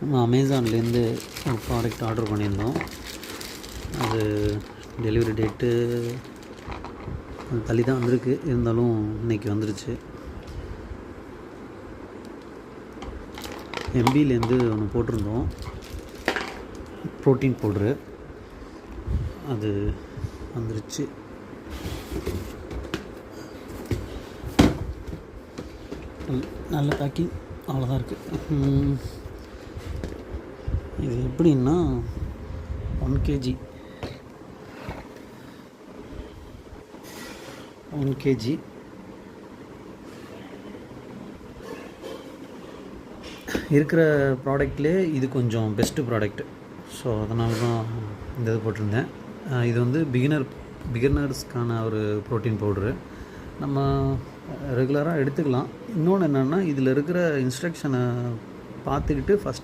நம்ம அமேசான்லேருந்து ஒரு product order பண்ணியிருந்தோம். அது டெலிவரி டேட்டு அது தள்ளி தான் வந்திருக்கு, இருந்தாலும் இன்றைக்கி வந்துருச்சு. எம்பிலேருந்து ஒன்று போட்டிருந்தோம், ப்ரோட்டீன் பவுட்ரு. அது வந்துருச்சு. நல்ல பேக்கிங், அவ்வளோதான் இருக்குது. இது எப்படின்னா 1 kg இருக்கிற ப்ராடக்ட்லேயே இது கொஞ்சம் பெஸ்ட்டு ப்ராடக்ட். ஸோ அதனால தான் இந்த இது போட்டிருந்தேன். இது வந்து பிகினர்ஸ்க்கான ஒரு ப்ரோட்டீன் பவுட்ரு. நம்ம ரெகுலராக எடுத்துக்கலாம். இன்னொன்று என்னென்னா, இதில் இருக்கிற இன்ஸ்ட்ரக்ஷனை பார்த்துக்கிட்டு ஃபஸ்ட்